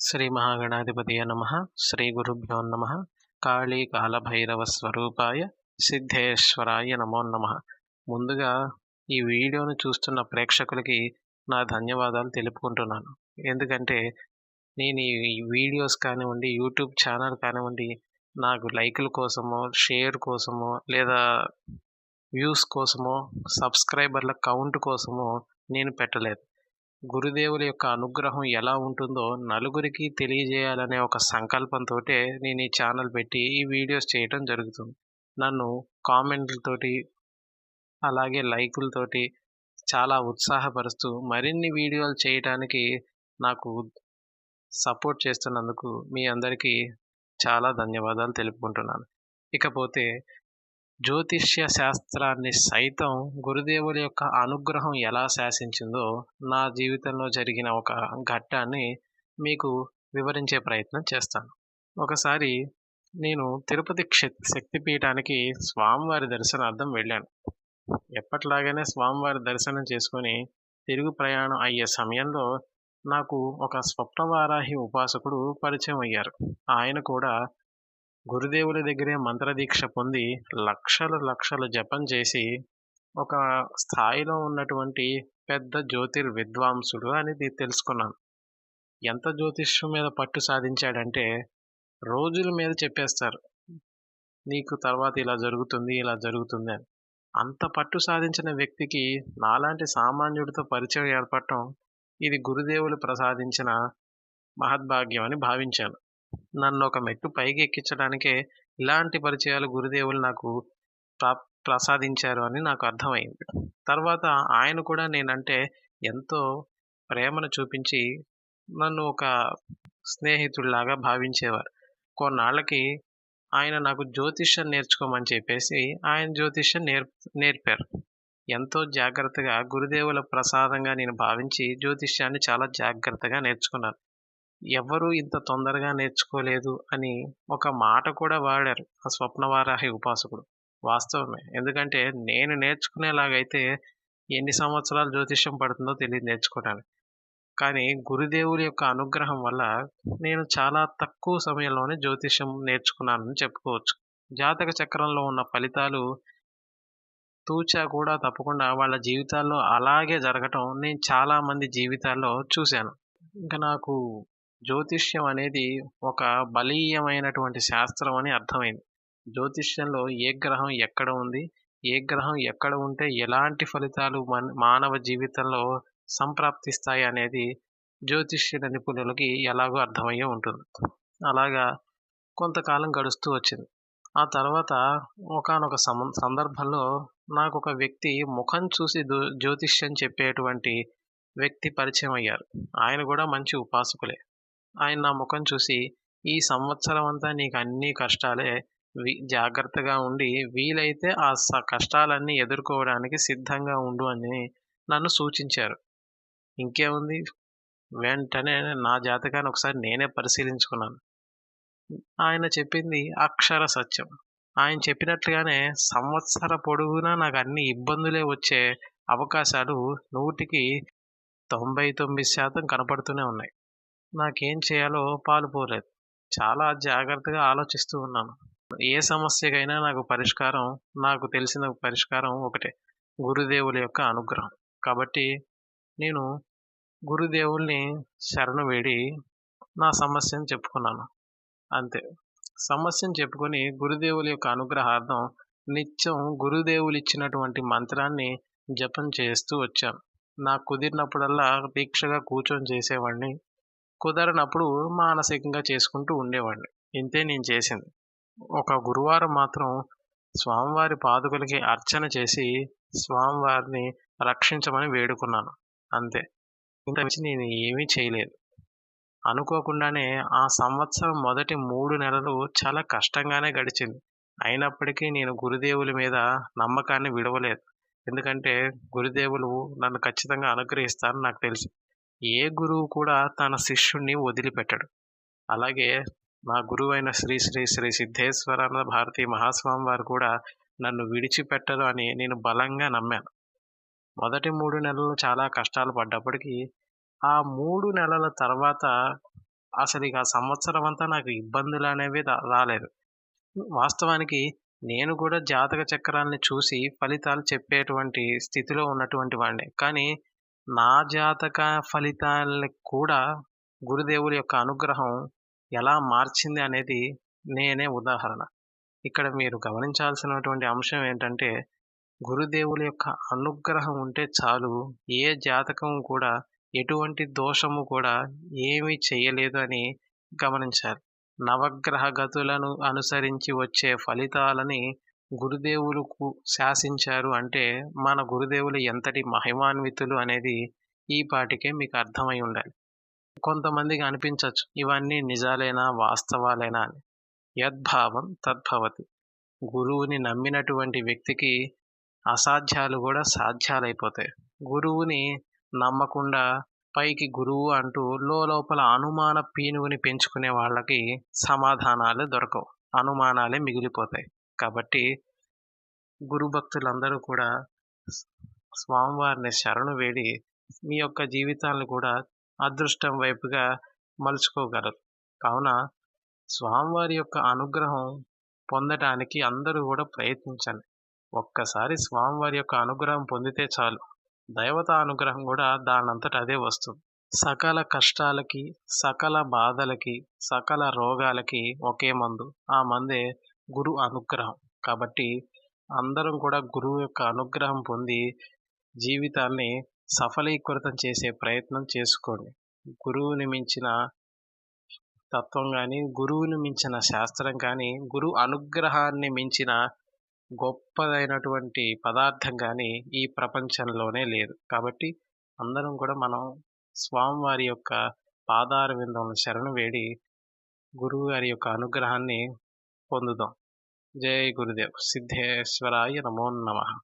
శ్రీ మహాగణాధిపతియే నమః. శ్రీ గురుభ్యో నమః. కాళీ కాలభైరవ స్వరూపాయ సిద్ధేశ్వరాయ నమో నమః. ముందుగా ఈ వీడియోను చూస్తున్న ప్రేక్షకులకి నా ధన్యవాదాలు తెలుపుకుంటున్నాను. ఎందుకంటే నేను ఈ వీడియోస్ కానివ్వండి, యూట్యూబ్ ఛానల్ కానివ్వండి, నాకు లైకుల కోసమో, షేర్ కోసమో, లేదా వ్యూస్ కోసమో, సబ్స్క్రైబర్ల కౌంట్ కోసమో నేను పెట్టలేదు. గురుదేవుల యొక్క అనుగ్రహం ఎలా ఉంటుందో నలుగురికి తెలియజేయాలనే ఒక సంకల్పంతోటే నేను ఈ ఛానల్ పెట్టి ఈ వీడియోస్ చేయటం జరుగుతుంది. నన్ను కామెంట్లతోటి, అలాగే లైకులతోటి చాలా ఉత్సాహపరుస్తూ మరిన్ని వీడియోలు చేయటానికి నాకు సపోర్ట్ చేస్తున్నందుకు మీ అందరికీ చాలా ధన్యవాదాలు తెలుపుకుంటున్నాను. ఇకపోతే జ్యోతిష్య శాస్త్రాన్ని సైతం గురుదేవుల యొక్క అనుగ్రహం ఎలా శాసించిందో నా జీవితంలో జరిగిన ఒక ఘట్టాన్ని మీకు వివరించే ప్రయత్నం చేస్తాను. ఒకసారి నేను తిరుపతి శక్తిపీఠానికి స్వామివారి దర్శనార్థం వెళ్ళాను. ఎప్పట్లాగానే స్వామివారి దర్శనం చేసుకొని తిరుగు ప్రయాణం అయ్యే సమయంలో నాకు ఒక స్వప్నవారాహి ఉపాసకుడు పరిచయం అయ్యారు. ఆయన కూడా గురుదేవుల దగ్గరే మంత్రదీక్ష పొంది లక్షలు జపం చేసి ఒక స్థాయిలో ఉన్నటువంటి పెద్ద జ్యోతిర్విద్వాంసుడు అనేది తెలుసుకున్నాను. ఎంత జ్యోతిష్యం మీద పట్టు సాధించాడంటే రోజుల మీద చెప్పేస్తారు, నీకు తర్వాత ఇలా జరుగుతుంది అని. అంత పట్టు సాధించిన వ్యక్తికి నాలాంటి సామాన్యుడితో పరిచయం ఏర్పడటం ఇది గురుదేవులు ప్రసాదించిన మహద్భాగ్యం అని భావించాను. నన్ను ఒక మెట్టు పైకి ఎక్కించడానికే ఇలాంటి పరిచయాలు గురుదేవులు నాకు ప్రసాదించారు అని నాకు అర్థమైంది. తర్వాత ఆయన కూడా నేనంటే ఎంతో ప్రేమను చూపించి నన్ను ఒక స్నేహితుడిలాగా భావించేవారు. కొన్నాళ్ళకి ఆయన నాకు జ్యోతిష్యం నేర్చుకోమని చెప్పేసి ఆయన జ్యోతిష్యం నేర్పారు. ఎంతో జాగ్రత్తగా గురుదేవుల ప్రసాదంగా నేను భావించి జ్యోతిష్యాన్ని చాలా జాగ్రత్తగా నేర్చుకున్నాను. ఎవరు ఇంత తొందరగా నేర్చుకోలేదు అని ఒక మాట కూడా వాడారు ఆ స్వప్నవారాహి ఉపాసకుడు. వాస్తవమే. ఎందుకంటే నేను నేర్చుకునేలాగైతే ఎన్ని సంవత్సరాలు జ్యోతిష్యం పడుతుందో తెలియదు నేర్చుకోవడానికి. కానీ గురుదేవుల యొక్క అనుగ్రహం వల్ల నేను చాలా తక్కువ సమయంలోనే జ్యోతిష్యం నేర్చుకున్నానని చెప్పుకోవచ్చు. జాతక చక్రంలో ఉన్న ఫలితాలు తూచా కూడా తప్పకుండా వాళ్ళ జీవితాల్లో అలాగే జరగటం నేను చాలామంది జీవితాల్లో చూశాను. ఇంకా నాకు జ్యోతిష్యం అనేది ఒక బలీయమైనటువంటి శాస్త్రం అని అర్థమైంది. జ్యోతిష్యంలో ఏ గ్రహం ఎక్కడ ఉంది, ఏ గ్రహం ఎక్కడ ఉంటే ఎలాంటి ఫలితాలు మానవ జీవితంలో సంప్రాప్తిస్తాయి అనేది జ్యోతిష్య నిపుణులకి ఎలాగో అర్థమయ్యే ఉంటుంది. అలాగా కొంతకాలం గడుస్తూ వచ్చింది. ఆ తర్వాత ఒకానొక సందర్భంలో నాకు ఒక వ్యక్తి ముఖం చూసి జ్యోతిష్యం చెప్పేటువంటి వ్యక్తి పరిచయం అయ్యారు. ఆయన కూడా మంచి ఉపాసకులే. ఆయన నా ముఖం చూసి, ఈ సంవత్సరం అంతా నీకు అన్నీ కష్టాలే, జాగ్రత్తగా ఉండి వీలైతే ఆ కష్టాలన్నీ ఎదుర్కోవడానికి సిద్ధంగా ఉండు అని నన్ను సూచించారు. ఇంకేముంది, వెంటనే నా జాతకాన్ని ఒకసారి నేనే పరిశీలించుకున్నాను. ఆయన చెప్పింది అక్షర సత్యం. ఆయన చెప్పినట్లుగానే సంవత్సర పొడవునా నాకు అన్ని ఇబ్బందులే వచ్చే అవకాశాలు 100కి 99% కనపడుతూనే ఉన్నాయి. నాకేం చేయాలో పాలుపోలేదు. చాలా జాగ్రత్తగా ఆలోచిస్తూ ఉన్నాను. ఏ సమస్యకైనా నాకు తెలిసిన పరిష్కారం ఒకటే, గురుదేవుల యొక్క అనుగ్రహం. కాబట్టి నేను గురుదేవుల్ని శరణు వేడి నా సమస్యను చెప్పుకున్నాను. అంతే. సమస్యను చెప్పుకొని గురుదేవుల యొక్క అనుగ్రహార్థం నిత్యం గురుదేవులు ఇచ్చినటువంటి మంత్రాన్ని జపం చేస్తూ వచ్చాను. నాకు కుదిరినప్పుడల్లా దీక్షగా కూర్చొని చేసేవాడిని. కుదరనప్పుడు మానసికంగా చేసుకుంటూ ఉండేవాడిని. ఇంతే నేను చేసింది. ఒక గురువారం మాత్రం స్వామివారి పాదుకలకి అర్చన చేసి స్వామివారిని రక్షించమని వేడుకున్నాను. అంతే. ఇంత మించి నేను ఏమీ చేయలేదు. అనుకోకుండానే ఆ సంవత్సరం మొదటి 3 నెలలు చాలా కష్టంగానే గడిచింది. అయినప్పటికీ నేను గురుదేవుల మీద నమ్మకాన్ని విడవలేదు. ఎందుకంటే గురుదేవులు నన్ను ఖచ్చితంగా అనుగ్రహిస్తారని నాకు తెలుసు. ఏ గురువు కూడా తన శిష్యుణ్ణి వదిలిపెట్టడు. అలాగే నా గురువైన శ్రీ శ్రీ శ్రీ సిద్ధేశ్వరానంద భారతీ మహాస్వామి వారు కూడా నన్ను విడిచిపెట్టరు అని నేను బలంగా నమ్మాను. మొదటి 3 నెలలు చాలా కష్టాలు పడ్డప్పటికీ ఆ 3 నెలల తర్వాత అసలిక ఆ సంవత్సరం అంతా నాకు ఇబ్బందులనేవి రాలేదు. వాస్తవానికి నేను కూడా జాతక చక్రాల్ని చూసి ఫలితాలు చెప్పేటువంటి స్థితిలో ఉన్నటువంటి వాడినే. కానీ నా జాతక ఫలితాల్ని కూడా గురుదేవుల యొక్క అనుగ్రహం ఎలా మార్చింది అనేది నేనే ఉదాహరణ. ఇక్కడ మీరు గమనించాల్సినటువంటి అంశం ఏంటంటే, గురుదేవుల యొక్క అనుగ్రహం ఉంటే చాలు, ఏ జాతకం కూడా ఎటువంటి దోషము కూడా ఏమీ చేయలేదు అని గమనించాలి. నవగ్రహ గతులను అనుసరించి వచ్చే ఫలితాలని గురుదేవులకు శాసించారు అంటే, మన గురుదేవులు ఎంతటి మహిమాన్వితులు అనేది ఈ పాటికే మీకు అర్థమై ఉండాలి. కొంతమందికి అనిపించొచ్చు, ఇవన్నీ నిజాలేనా? వాస్తవాలేనా అని. యద్భావం తద్భవతి. గురువుని నమ్మినటువంటి వ్యక్తికి అసాధ్యాలు కూడా సాధ్యాలైపోతాయి. గురువుని నమ్మకుండా పైకి గురువు అంటూ లోపల అనుమాన పీనుగుని పెంచుకునే వాళ్ళకి సమాధానాలు దొరకవు. అనుమానాలే మిగిలిపోతాయి. కాబట్టి గురు భక్తులందరూ కూడా స్వామివారిని శరణు వేడి మీ యొక్క జీవితాలను కూడా అదృష్టం వైపుగా మలుచుకోగలరు. కావున స్వామివారి యొక్క అనుగ్రహం పొందటానికి అందరూ కూడా ప్రయత్నించండి. ఒక్కసారి స్వామివారి యొక్క అనుగ్రహం పొందితే చాలు, దైవతా అనుగ్రహం కూడా దానంతట అదే వస్తుంది. సకల కష్టాలకి, సకల బాధలకి, సకల రోగాలకి ఒకే మందు. ఆ మందే గురు అనుగ్రహం. కాబట్టి అందరం కూడా గురువు యొక్క అనుగ్రహం పొంది జీవితాన్ని సఫలీకృతం చేసే ప్రయత్నం చేసుకోండి. గురువుని మించిన తత్వం కానీ, గురువుని మించిన శాస్త్రం కానీ, గురు అనుగ్రహాన్ని మించిన గొప్పదైనటువంటి పదార్థం కానీ ఈ ప్రపంచంలోనే లేదు. కాబట్టి అందరం కూడా మనం స్వామివారి యొక్క పాదార విందంలో శరణు వేడి గురువు గారి యొక్క అనుగ్రహాన్ని పొందుదాం. జై గురుదేవ్. సిద్ధేశ్వరాయ నమో నమః.